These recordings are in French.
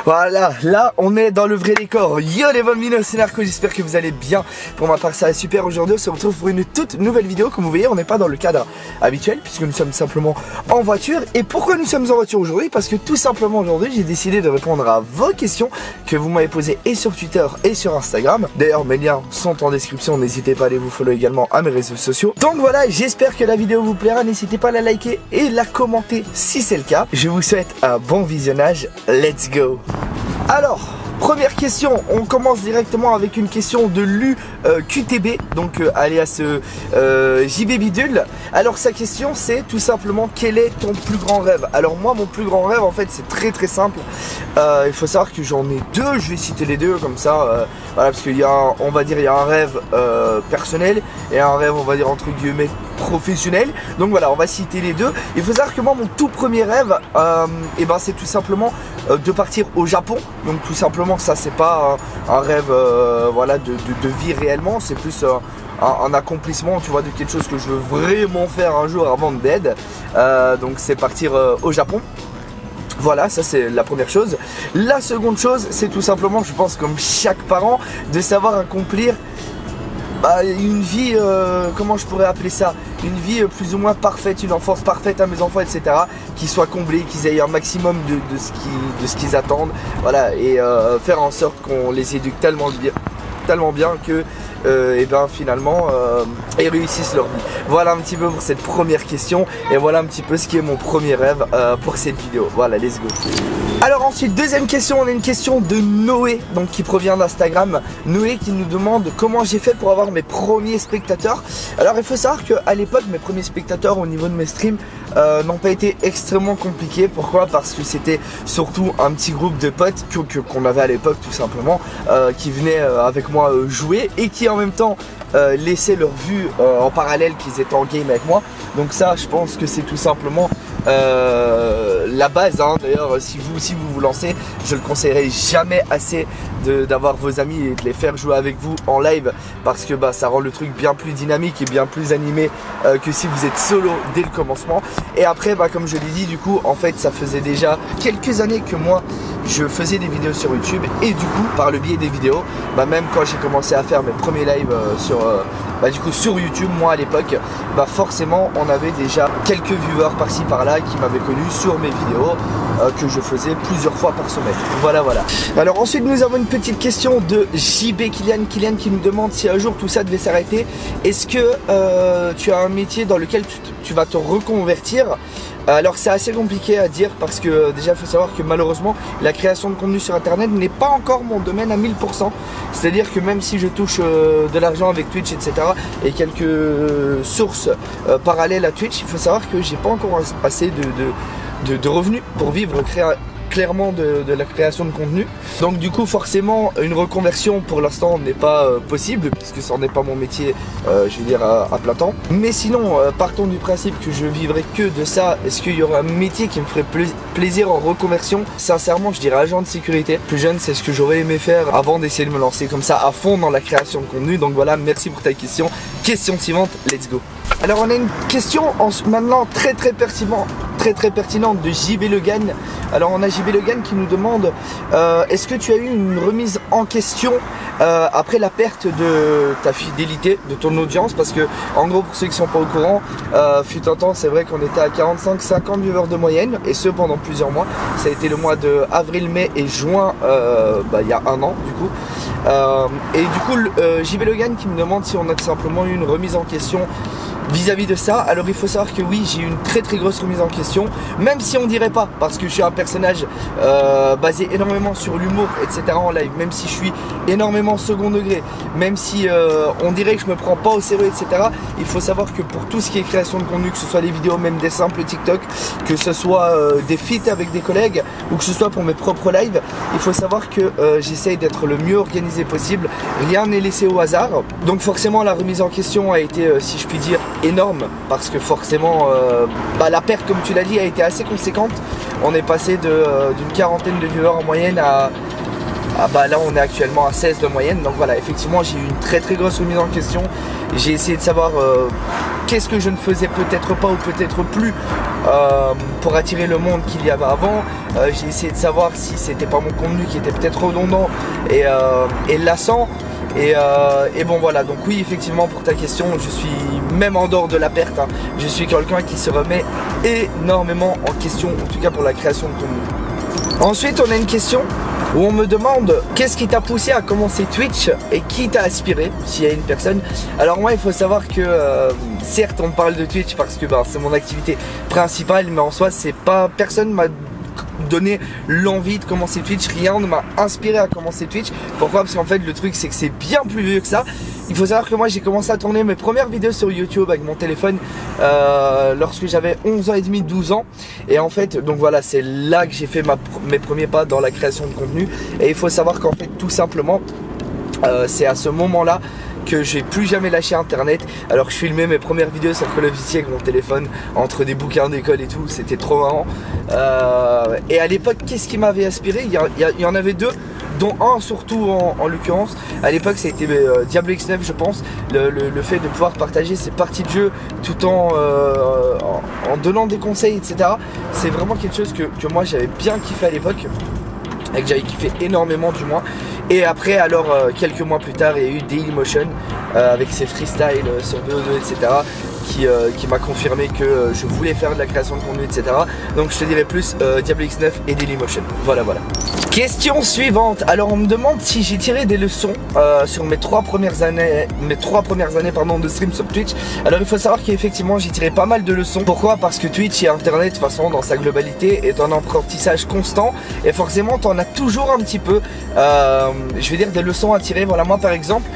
Voilà, là on est dans le vrai décor. Yo les bambino, c'est Narco, j'espère que vous allez bien. Pour ma part ça va super. Aujourd'hui on se retrouve pour une toute nouvelle vidéo. Comme vous voyez, on n'est pas dans le cadre habituel puisque nous sommes simplement en voiture. Et pourquoi nous sommes en voiture aujourd'hui? Parce que tout simplement aujourd'hui j'ai décidé de répondre à vos questions que vous m'avez posées et sur Twitter et sur Instagram. D'ailleurs mes liens sont en description, n'hésitez pas à aller vous follow également à mes réseaux sociaux. Donc voilà, j'espère que la vidéo vous plaira, n'hésitez pas à la liker et la commenter si c'est le cas. Je vous souhaite un bon visionnage, let's go. Alors, première question, on commence directement avec une question de l'UQTB, donc alias JB Bidule. Alors sa question c'est tout simplement quel est ton plus grand rêve? Alors moi mon plus grand rêve en fait c'est très simple. Il faut savoir que j'en ai deux, je vais citer les deux comme ça, voilà, parce qu'il y a on va dire il y a un rêve personnel et un rêve on va dire entre guillemets professionnel. Donc voilà, on va citer les deux. Il faut savoir que moi mon tout premier rêve et ben c'est tout simplement de partir au Japon. Donc tout simplement ça c'est pas un rêve voilà de vie réellement, c'est plus un accomplissement, tu vois, de quelque chose que je veux vraiment faire un jour avant de dead. Donc c'est partir au Japon. Voilà, ça c'est la première chose. La seconde chose c'est tout simplement, je pense comme chaque parent, de savoir accomplir une vie, comment je pourrais appeler ça, une vie plus ou moins parfaite, une enfance parfaite à mes enfants, etc. Qui soit comblée, qu'ils aient un maximum de ce qu'ils attendent, voilà, et faire en sorte qu'on les éduque tellement bien que et ben finalement ils réussissent leur vie. Voilà un petit peu pour cette première question et voilà un petit peu ce qui est mon premier rêve pour cette vidéo. Voilà, let's go. Alors ensuite, deuxième question, on a une question de Noé, donc qui provient d'Instagram. Noé qui nous demande comment j'ai fait pour avoir mes premiers spectateurs. Alors il faut savoir qu'à l'époque mes premiers spectateurs au niveau de mes streams n'ont pas été extrêmement compliqués. Pourquoi? Parce que c'était surtout un petit groupe de potes qu'on avait à l'époque tout simplement, qui venaient avec moi jouer et qui en même temps laissaient leur vue en parallèle qu'ils étaient en game avec moi. Donc ça je pense que c'est tout simplement la base, hein. D'ailleurs si vous vous lancez, je le conseillerais jamais assez d'avoir vos amis et de les faire jouer avec vous en live, parce que ça rend le truc bien plus dynamique et bien plus animé que si vous êtes solo dès le commencement. Et après comme je l'ai dit, du coup en fait ça faisait déjà quelques années que moi je faisais des vidéos sur YouTube, et du coup par le biais des vidéos, même quand j'ai commencé à faire mes premiers lives sur YouTube, moi à l'époque, forcément on avait déjà quelques viewers par-ci par-là qui m'avaient connu sur mes vidéos que je faisais plusieurs fois par semaine. Voilà. Alors ensuite nous avons une petite question de JB Kylian qui nous demande si un jour tout ça devait s'arrêter, est-ce que tu as un métier dans lequel tu vas te reconvertir? Alors c'est assez compliqué à dire parce que déjà il faut savoir que malheureusement la création de contenu sur internet n'est pas encore mon domaine à 1000%. C'est à dire que même si je touche de l'argent avec Twitch, etc. et quelques sources parallèles à Twitch, il faut savoir que j'ai pas encore assez de revenus pour vivre clairement de la création de contenu. Donc du coup forcément une reconversion pour l'instant n'est pas possible puisque ce n'est pas mon métier, je veux dire à plein temps. Mais sinon partons du principe que je vivrai que de ça. Est-ce qu'il y aura un métier qui me ferait plaisir en reconversion? Sincèrement je dirais agent de sécurité. Plus jeune c'est ce que j'aurais aimé faire avant d'essayer de me lancer comme ça à fond dans la création de contenu. Donc voilà, merci pour ta question. Question suivante, let's go. Alors on a une question maintenant très pertinente de JB Legan. Alors on a JB Legan qui nous demande est-ce que tu as eu une remise en question après la perte de ta fidélité, de ton audience? Parce que en gros pour ceux qui sont pas au courant, fut un temps c'est vrai qu'on était à 45-50 viewers de moyenne, et ce pendant plusieurs mois. Ça a été le mois de avril, mai et juin, il y a un an du coup. Et du coup JB Legan qui me demande si on a tout simplement eu une remise en question vis-à-vis de ça. Alors il faut savoir que oui, j'ai eu une très grosse remise en question, même si on dirait pas, parce que je suis un personnage basé énormément sur l'humour, etc. en live, même si je suis énormément second degré, même si on dirait que je me prends pas au sérieux, etc. Il faut savoir que pour tout ce qui est création de contenu, que ce soit les vidéos, même des simples TikTok, que ce soit des feats avec des collègues, ou que ce soit pour mes propres lives, il faut savoir que j'essaye d'être le mieux organisé possible, rien n'est laissé au hasard. Donc forcément la remise en question a été, si je puis dire, énorme, parce que forcément la perte, comme tu l'as dit, a été assez conséquente. On est passé d'une quarantaine de viewers en moyenne à bah là on est actuellement à 16 de moyenne. Donc voilà, effectivement j'ai eu une très grosse remise en question. J'ai essayé de savoir qu'est-ce que je ne faisais peut-être pas ou peut-être plus pour attirer le monde qu'il y avait avant. J'ai essayé de savoir si c'était pas mon contenu qui était peut-être redondant et lassant. Et bon voilà, donc oui effectivement pour ta question, je suis même en dehors de la perte, hein, je suis quelqu'un qui se remet énormément en question, en tout cas pour la création de contenu. Ensuite on a une question où on me demande qu'est-ce qui t'a poussé à commencer Twitch et qui t'a aspiré, s'il y a une personne. Alors moi il faut savoir que certes on parle de Twitch parce que c'est mon activité principale, mais en soi c'est pas, personne m'a donné l'envie de commencer Twitch, rien ne m'a inspiré à commencer Twitch. Pourquoi? Parce qu'en fait le truc c'est que c'est bien plus vieux que ça. Il faut savoir que moi j'ai commencé à tourner mes premières vidéos sur YouTube avec mon téléphone lorsque j'avais 11 ans et demi, 12 ans. Et en fait donc voilà, c'est là que j'ai fait mes premiers pas dans la création de contenu. Et il faut savoir qu'en fait tout simplement c'est à ce moment là que j'ai plus jamais lâché internet. Alors que je filmais mes premières vidéos sur Call of Duty avec mon téléphone entre des bouquins d'école et tout, c'était trop marrant. Et à l'époque, qu'est-ce qui m'avait aspiré? Il y en avait deux, dont un surtout en l'occurrence. À l'époque ça a été Diablo X9 je pense, le fait de pouvoir partager ses parties de jeu tout en donnant des conseils etc. C'est vraiment quelque chose que moi j'avais bien kiffé à l'époque et que j'avais kiffé énormément du moins. Et après alors quelques mois plus tard il y a eu Dailymotion avec ses freestyles sur VO2 etc. qui m'a confirmé que je voulais faire de la création de contenu etc. Donc je te dirais plus Diablo X9 et Dailymotion. Voilà. Question suivante. Alors on me demande si j'ai tiré des leçons sur mes trois premières années de stream sur Twitch. Alors il faut savoir qu'effectivement j'ai tiré pas mal de leçons. Pourquoi? Parce que Twitch et Internet de toute façon dans sa globalité est un apprentissage constant et forcément tu en as toujours un petit peu je vais dire des leçons à tirer. Voilà, moi par exemple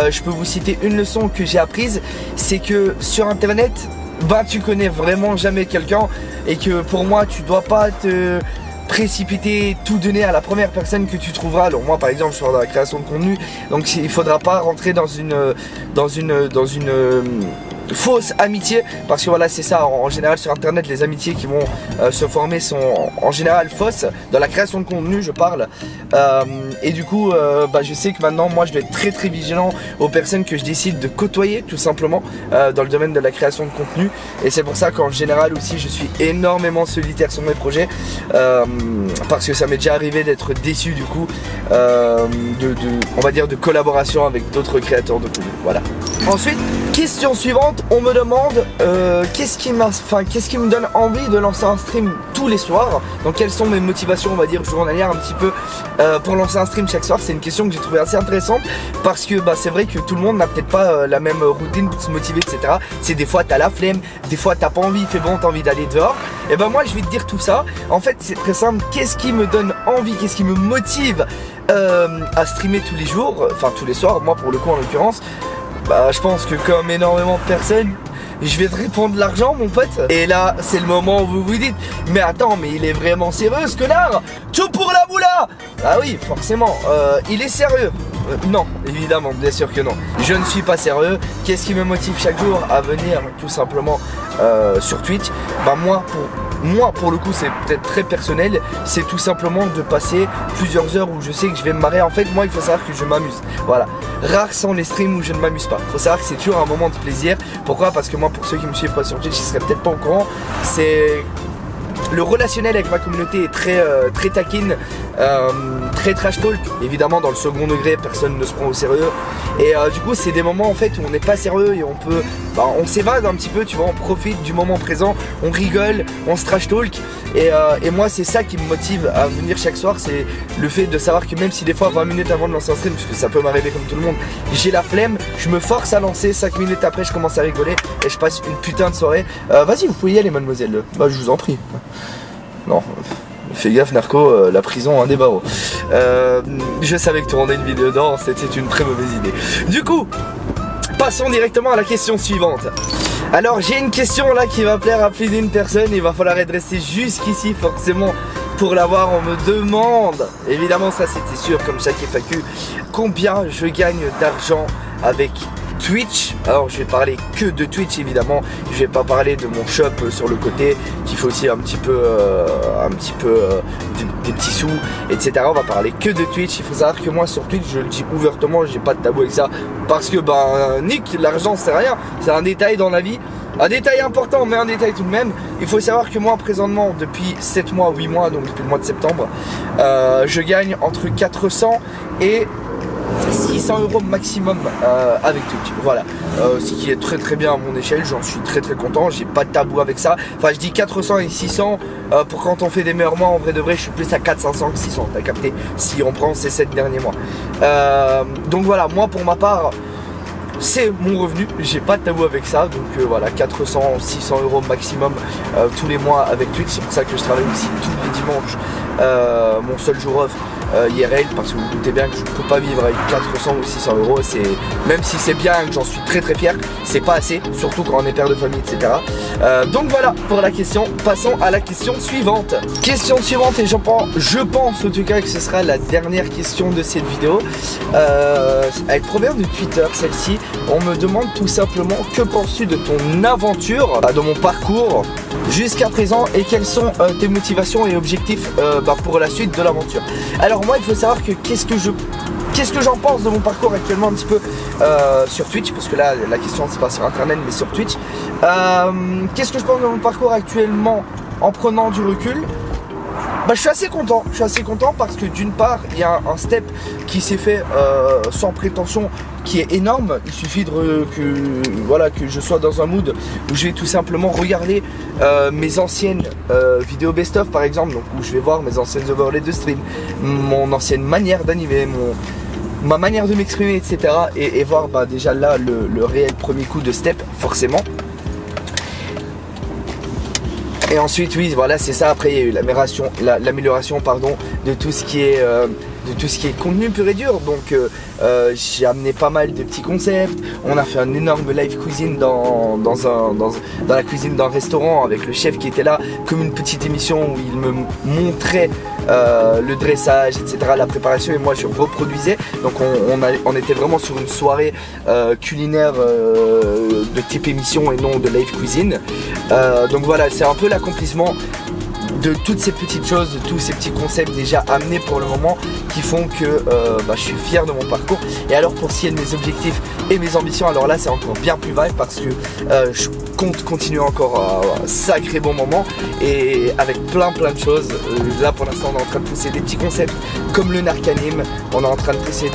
je peux vous citer une leçon que j'ai apprise, c'est que sur Internet tu connais vraiment jamais quelqu'un et que pour moi tu dois pas te précipiter, tout donner à la première personne que tu trouveras. Alors moi par exemple je suis dans la création de contenu, donc il faudra pas rentrer dans une fausse amitié, parce que voilà c'est ça, en général sur internet les amitiés qui vont se former sont en général fausses, dans la création de contenu je parle, et du coup je sais que maintenant moi je dois être très vigilant aux personnes que je décide de côtoyer tout simplement dans le domaine de la création de contenu. Et c'est pour ça qu'en général aussi je suis énormément solitaire sur mes projets, parce que ça m'est déjà arrivé d'être déçu du coup on va dire de collaboration avec d'autres créateurs de contenu. Voilà. Ensuite, question suivante, on me demande qu'est-ce qui me donne envie de lancer un stream tous les soirs. Donc quelles sont mes motivations, on va dire journalières un petit peu pour lancer un stream chaque soir. C'est une question que j'ai trouvée assez intéressante parce que c'est vrai que tout le monde n'a peut-être pas la même routine pour se motiver etc. C'est des fois t'as la flemme, des fois t'as pas envie, il fait bon, t'as envie d'aller dehors. Et moi je vais te dire tout ça. En fait c'est très simple, qu'est-ce qui me donne envie, qu'est-ce qui me motive à streamer tous les jours, enfin tous les soirs, moi pour le coup en l'occurrence. Je pense que comme énormément de personnes, je vais te répondre l'argent mon pote. Et là c'est le moment où vous vous dites mais attends, mais il est vraiment sérieux ce connard, tout pour la moula. Ah oui forcément, il est sérieux. Non, évidemment, bien sûr que non. Je ne suis pas sérieux. Qu'est-ce qui me motive chaque jour à venir tout simplement sur Twitch? Moi pour le coup c'est peut-être très personnel, c'est tout simplement de passer plusieurs heures où je sais que je vais me marrer. En fait moi il faut savoir que je m'amuse, voilà. Rares sont les streams où je ne m'amuse pas. Il faut savoir que c'est toujours un moment de plaisir. Pourquoi? Parce que moi pour ceux qui me suivent pas sur Twitch, ils seraient peut-être pas au courant, c'est le relationnel avec ma communauté est très taquine, très trash talk. Évidemment dans le second degré personne ne se prend au sérieux. Et du coup c'est des moments en fait où on n'est pas sérieux et on peut, on s'évade un petit peu, tu vois, on profite du moment présent, on rigole, on se trash talk. Et moi c'est ça qui me motive à venir chaque soir, c'est le fait de savoir que même si des fois 20 minutes avant de lancer un stream, parce que ça peut m'arriver comme tout le monde, j'ai la flemme, je me force à lancer, 5 minutes après je commence à rigoler et je passe une putain de soirée. Vas-y vous pouvez y aller mademoiselle, je vous en prie. Non, fais gaffe narco, la prison un des barreaux. Je savais que tourner une vidéo d'or c'était une très mauvaise idée. Du coup, passons directement à la question suivante. Alors j'ai une question là qui va plaire à plus d'une personne, il va falloir être resté jusqu'ici forcément pour l'avoir. On me demande, évidemment ça c'était sûr comme chaque FAQ, combien je gagne d'argent avec Twitch. Alors je vais parler que de Twitch évidemment, je vais pas parler de mon shop sur le côté qui fait aussi un petit peu des petits sous, etc. On va parler que de Twitch. Il faut savoir que moi sur Twitch, je le dis ouvertement, j'ai pas de tabou avec ça, parce que nick, l'argent c'est rien, c'est un détail dans la vie. Un détail important, mais un détail tout de même. Il faut savoir que moi, présentement, depuis 7 mois, 8 mois, donc depuis le mois de septembre, je gagne entre 400 et 600 € maximum avec Twitch. Voilà, ce qui est très très bien à mon échelle, j'en suis très très content, j'ai pas de tabou avec ça. Enfin, je dis 400 et 600 pour quand on fait des meilleurs mois. En vrai de vrai, je suis plus à 400 que 600, t'as capté, si on prend ces 7 derniers mois. Donc voilà, moi pour ma part, c'est mon revenu, j'ai pas de tabou avec ça. Donc voilà, 400, 600 € maximum tous les mois avec Twitch. C'est pour ça que je travaille aussi tous les dimanches, mon seul jour off IRL, parce que vous vous doutez bien que je ne peux pas vivre avec 400 ou 600 €. C'est, même si c'est bien, que j'en suis très très fier, c'est pas assez, surtout quand on est père de famille, etc. Donc voilà pour la question. Passons à la question suivante. Question suivante, et je pense en tout cas que ce sera la dernière question de cette vidéo. Elle provient de Twitter, celle-ci. On me demande tout simplement: que penses-tu de ton aventure, de mon parcours jusqu'à présent, et quelles sont tes motivations et objectifs pour la suite de l'aventure. Alors moi, il faut savoir que qu'est-ce que j'en pense de mon parcours actuellement un petit peu sur Twitch, parce que là la question c'est pas sur internet mais sur Twitch. Qu'est-ce que je pense de mon parcours actuellement en prenant du recul? Je suis assez content parce que d'une part il y a un step qui s'est fait sans prétention, qui est énorme. Il suffit que je sois dans un mood où je vais tout simplement regarder mes anciennes vidéos best-of par exemple, donc où je vais voir mes anciennes overlays de stream, mon ancienne manière d'animer, ma manière de m'exprimer, etc. et voir déjà là le réel premier coup de step forcément. Et ensuite, oui, voilà, c'est ça. Après, il y a eu l'amélioration de tout ce qui est contenu pur et dur. Donc j'ai amené pas mal de petits concepts. On a fait un énorme live cuisine dans la cuisine d'un restaurant avec le chef qui était là, comme une petite émission où il me montrait le dressage, etc., la préparation, et moi je reproduisais. Donc on était vraiment sur une soirée culinaire de type émission et non de live cuisine. Donc voilà, c'est un peu l'accomplissement de toutes ces petites choses, de tous ces petits concepts déjà amenés pour le moment, qui font que je suis fier de mon parcours. Et alors pour ce qui est de mes objectifs et mes ambitions, alors là c'est encore bien plus vague, parce que je compte continuer encore un sacré bon moment, et avec plein de choses. Là pour l'instant on est en train de pousser des petits concepts comme le Narcanim, on est en train de pousser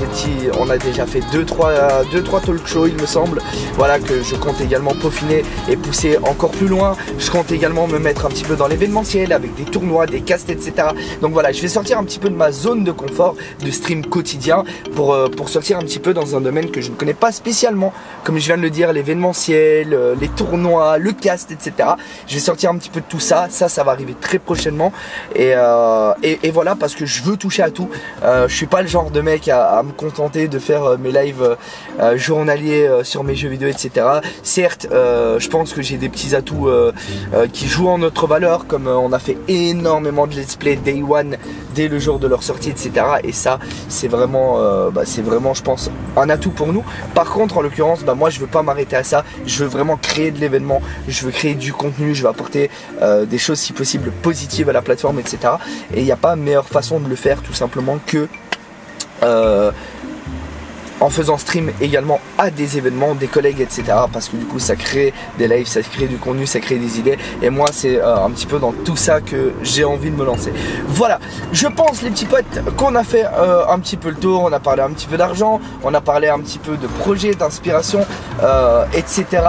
on a déjà fait 2-3 talk shows il me semble, voilà, que je compte également peaufiner et pousser encore plus loin. Je compte également me mettre un petit peu dans l'événementiel avec des tournois, des castes, etc. Donc voilà, je vais sortir un petit peu de ma zone de confort de stream quotidien pour sortir un petit peu dans un domaine que je ne connais pas spécialement, comme je viens de le dire, l'événementiel, les tournois, le cast, etc. Je vais sortir un petit peu de tout ça. Ça va arriver très prochainement, et voilà, parce que je veux toucher à tout. Je suis pas le genre de mec à me contenter de faire mes lives journaliers sur mes jeux vidéo, etc. Certes, je pense que j'ai des petits atouts qui jouent en notre valeur, comme on a fait énormément de let's play day one dès le jour de leur sortie, etc. Et ça, c'est vraiment je pense un atout pour nous. Par contre, en l'occurrence, moi je veux pas m'arrêter à ça, je veux vraiment créer de l'événement, je veux créer du contenu, je veux apporter des choses si possible positives à la plateforme, etc. Et il n'y a pas meilleure façon de le faire tout simplement que en faisant stream également à des événements, des collègues, etc. Parce que du coup ça crée des lives, ça crée du contenu, ça crée des idées. Et moi c'est un petit peu dans tout ça que j'ai envie de me lancer. Voilà, je pense les petits potes qu'on a fait un petit peu le tour. On a parlé un petit peu d'argent, on a parlé un petit peu de projets, d'inspiration, etc.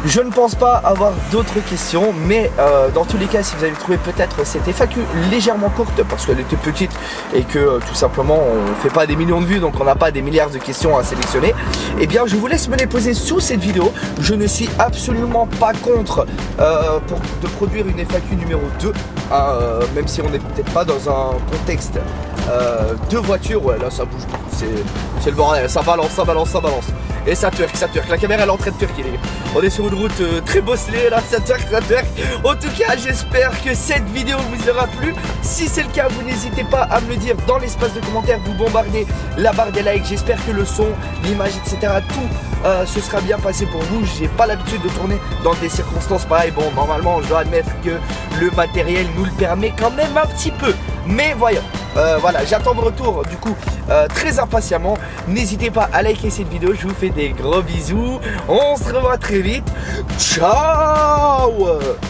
Je ne pense pas avoir d'autres questions, mais dans tous les cas, si vous avez trouvé peut-être cette FAQ légèrement courte parce qu'elle était petite et que tout simplement on ne fait pas des millions de vues, donc on n'a pas des milliards de questions à sélectionner, eh bien je vous laisse me les poser sous cette vidéo. Je ne suis absolument pas contre de produire une FAQ numéro 2, même si on n'est peut-être pas dans un contexte de voiture. Ouais, là ça bouge beaucoup, c'est le bordel, ça balance. Et ça twerk, la caméra elle est en train de twerker les gars. On est sur une route très bosselée là, ça twerk. En tout cas j'espère que cette vidéo vous aura plu. Si c'est le cas, vous n'hésitez pas à me le dire dans l'espace de commentaires. Vous bombardez la barre des likes. J'espère que le son, l'image, etc. tout se sera bien passé pour vous. J'ai pas l'habitude de tourner dans des circonstances pareilles. Bon, normalement je dois admettre que le matériel nous le permet quand même un petit peu. Mais voyons, voilà, j'attends vos retours du coup très impatiemment. N'hésitez pas à liker cette vidéo. Je vous fais des gros bisous. On se revoit très vite. Ciao.